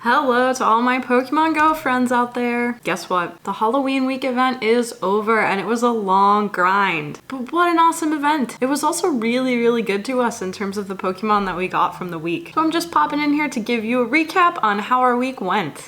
Hello to all my Pokemon Go friends out there. Guess what? The Halloween week event is over and it was a long grind. But what an awesome event. It was also really good to us in terms of the Pokemon that we got from the week. So I'm just popping in here to give you a recap on how our week went.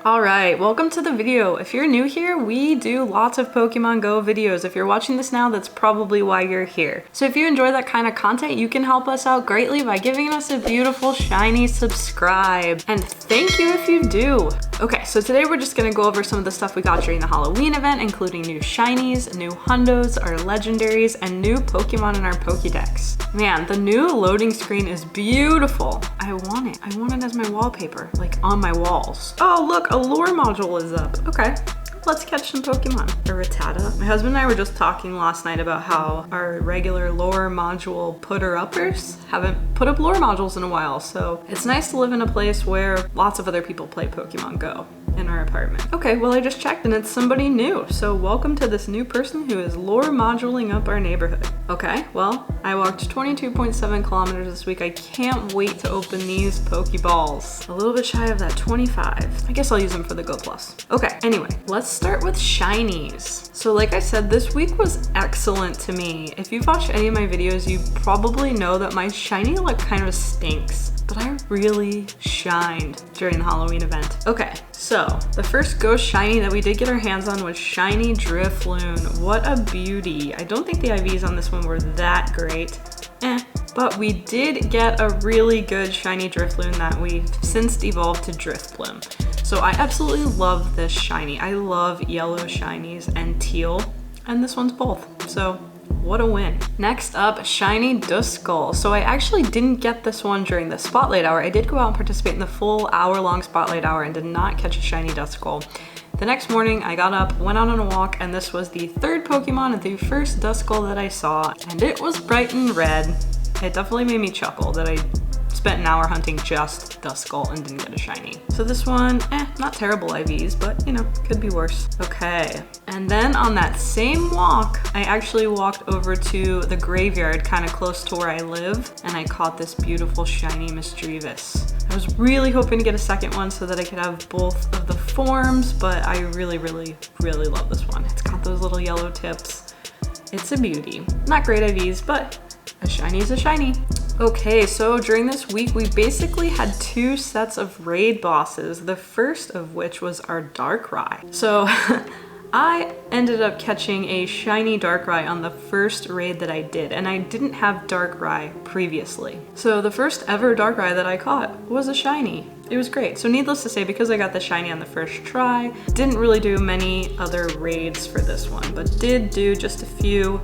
Alright, welcome to the video. If you're new here, we do lots of Pokemon Go videos. If you're watching this now, that's probably why you're here. So if you enjoy that kind of content, you can help us out greatly by giving us a beautiful shiny subscribe. And thank you if you do. Okay, so today we're just gonna go over some of the stuff we got during the Halloween event, including new shinies, new hundos, our legendaries, and new Pokemon in our Pokédex. Man, the new loading screen is beautiful. I want it. I want it as my wallpaper, like on my walls. Oh, look, a lure module is up. Okay, let's catch some Pokemon. A Rattata. My husband and I were just talking last night about how our regular lure module putter-uppers haven't put up lure modules in a while, so it's nice to live in a place where lots of other people play Pokemon Go in our apartment. Okay, well I just checked and it's somebody new, so welcome to this new person who is lure moduling up our neighborhood. Okay, well, I walked 22.7 kilometers this week. I can't wait to open these Pokeballs. A little bit shy of that 25. I guess I'll use them for the Go Plus. Okay, anyway, let's start with shinies. So like I said, this week was excellent to me. If you've watched any of my videos, you probably know that my shiny luck kind of stinks, but I really shined during the Halloween event. Okay, so the first ghost shiny that we did get our hands on was shiny Drifloon. What a beauty. I don't think the IVs on this one were that great. But we did get a really good shiny Drifloon that we've since evolved to Drifblim. So I absolutely love this shiny. I love yellow shinies and teal, and this one's both. So what a win. Next up, shiny Duskull. So I actually didn't get this one during the spotlight hour. I did go out and participate in the full hour-long spotlight hour and did not catch a shiny Duskull. The next morning, I got up, went out on a walk, and this was the third Pokemon and the first Duskull that I saw, and it was bright and red. It definitely made me chuckle that I spent an hour hunting just Duskull and didn't get a shiny. So this one, not terrible IVs, but you know, could be worse. Okay, and then on that same walk, I actually walked over to the graveyard kind of close to where I live, and I caught this beautiful shiny Misdreavus. I was really hoping to get a second one so that I could have both of the forms, but I really love this one. It's got those little yellow tips. It's a beauty. Not great IVs, but a shiny is a shiny. Okay, so during this week, we basically had two sets of raid bosses, the first of which was our Darkrai. So I ended up catching a shiny Darkrai on the first raid that I did, and I didn't have Darkrai previously. So the first ever Darkrai that I caught was a shiny. It was great. So needless to say, because I got the shiny on the first try, didn't really do many other raids for this one, but did do just a few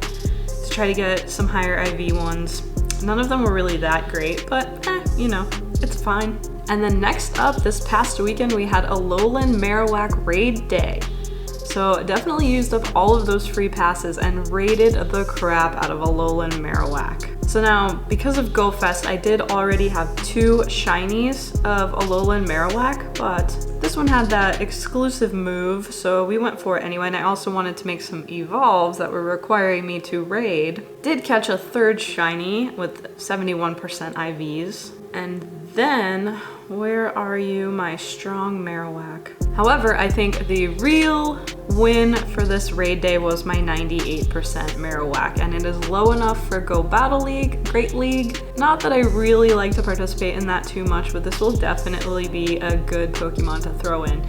to try to get some higher IV ones. None of them were really that great, but you know, it's fine. And then next up, this past weekend, we had a Alolan Marowak raid day. So definitely used up all of those free passes and raided the crap out of Alolan Marowak. So now, because of GoFest, I did already have two shinies of Alolan Marowak, but this one had that exclusive move, so we went for it anyway, and I also wanted to make some evolves that were requiring me to raid. Did catch a third shiny with 71% IVs, and then, where are you, my strong Marowak? However, I think the real win for this raid day was my 98% Marowak, and it is low enough for Go Battle League, Great League. Not that I really like to participate in that too much, but this will definitely be a good Pokemon to throw in.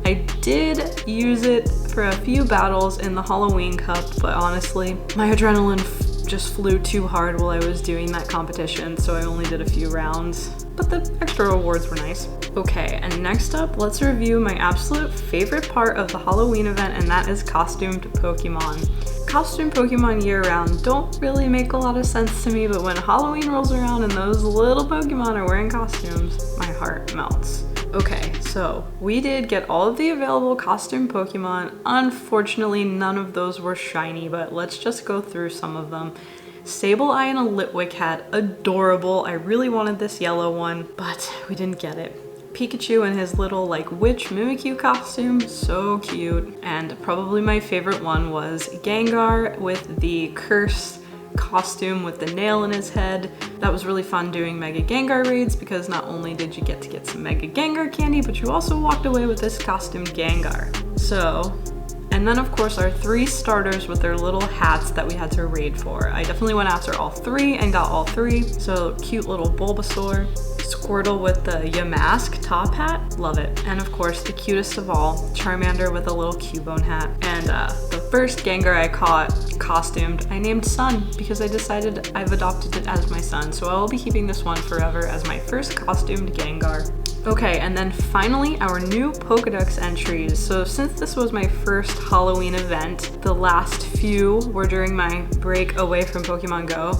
I did use it for a few battles in the Halloween Cup, but honestly, my adrenaline just flew too hard while I was doing that competition, so I only did a few rounds. But the extra rewards were nice. Okay, and next up, let's review my absolute favorite part of the Halloween event, and that is costumed Pokemon. Costumed Pokemon year-round don't really make a lot of sense to me, but when Halloween rolls around and those little Pokemon are wearing costumes, my heart melts. Okay, so we did get all of the available costume Pokemon. Unfortunately, none of those were shiny, but let's just go through some of them. Sableye and a Litwick hat, adorable. I really wanted this yellow one, but we didn't get it. Pikachu in his little like witch Mimikyu costume, so cute. And probably my favorite one was Gengar with the cursed costume with the nail in his head. That was really fun doing Mega Gengar raids because not only did you get to get some Mega Gengar candy, but you also walked away with this costumed Gengar. So, and then of course our 3 starters with their little hats that we had to raid for. I definitely went after all 3 and got all 3. So cute little Bulbasaur, Squirtle with the Yamask top hat, love it. And of course the cutest of all, Charmander with a little Cubone hat. And the first Gengar I caught costumed, I named Sun because I decided I've adopted it as my son. So I will be keeping this one forever as my first costumed Gengar. Okay, and then finally our new Pokédex entries. So since this was my first Halloween event, the last few were during my break away from Pokemon Go.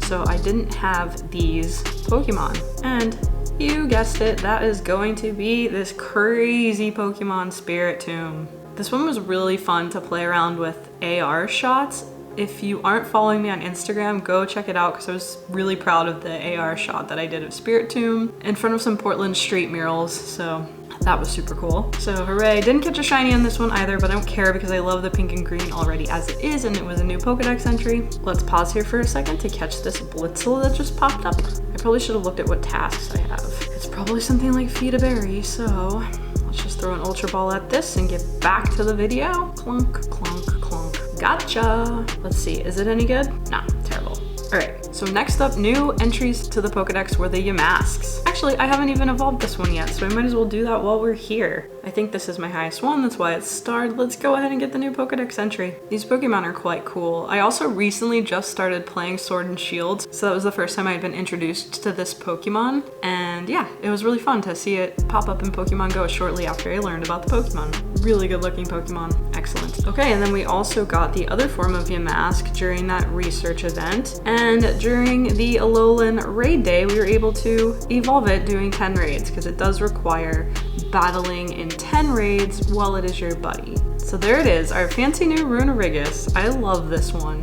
So I didn't have these Pokemon. And you guessed it, that is going to be this crazy Pokemon Spiritomb. This one was really fun to play around with AR shots. If you aren't following me on Instagram, go check it out because I was really proud of the AR shot that I did of Spiritomb in front of some Portland street murals. So that was super cool. So hooray, didn't catch a shiny on this one either, but I don't care because I love the pink and green already as it is, and it was a new Pokedex entry. Let's pause here for a second to catch this Blitzel that just popped up. I probably should have looked at what tasks I have. It's probably something like feed a berry, so let's just throw an Ultra Ball at this and get back to the video. Clunk, clunk, clunk. Gotcha. Let's see, is it any good? Nah, terrible. All right, so next up, new entries to the Pokedex were the Yamasks. Actually, I haven't even evolved this one yet, so I might as well do that while we're here. I think this is my highest one, that's why it's starred. Let's go ahead and get the new Pokedex entry. These Pokemon are quite cool. I also recently just started playing Sword and Shield, so that was the first time I had been introduced to this Pokemon. And yeah, it was really fun to see it pop up in Pokemon Go shortly after I learned about the Pokemon. Really good looking Pokemon, excellent. Okay, and then we also got the other form of Yamask during that research event. And during the Alolan raid day, we were able to evolve it doing 10 raids because it does require battling in 10 raids while it is your buddy. So there it is, our fancy new Runerigus. I love this one.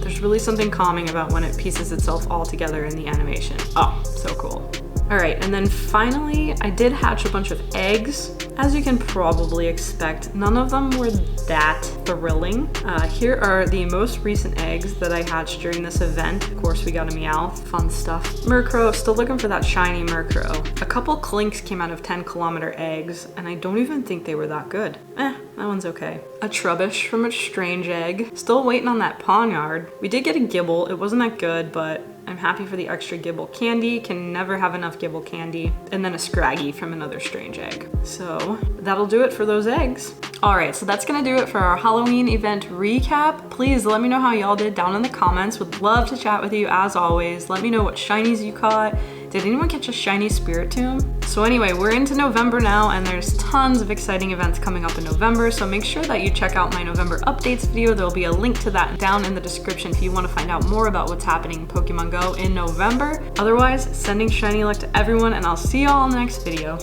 There's really something calming about when it pieces itself all together in the animation. Oh, so cool. All right, and then finally, I did hatch a bunch of eggs. As you can probably expect, none of them were that thrilling. Here are the most recent eggs that I hatched during this event. Of course, we got a Meowth, fun stuff. Murkrow, still looking for that shiny Murkrow. A couple Clinks came out of 10-kilometer eggs, and I don't even think they were that good. That one's okay. A Trubbish from a strange egg. Still waiting on that Pawniard. We did get a Gibble, it wasn't that good, but I'm happy for the extra Gibble candy. Can never have enough Gibble candy. And then a Scraggy from another strange egg. So that'll do it for those eggs. All right, so that's gonna do it for our Halloween event recap. Please let me know how y'all did down in the comments. Would love to chat with you as always. Let me know what shinies you caught. Did anyone catch a shiny Spiritomb? So anyway, we're into November now and there's tons of exciting events coming up in November, so make sure that you check out my November updates video. There'll be a link to that down in the description if you want to find out more about what's happening in Pokemon Go in November. Otherwise, sending shiny luck to everyone and I'll see y'all in the next video.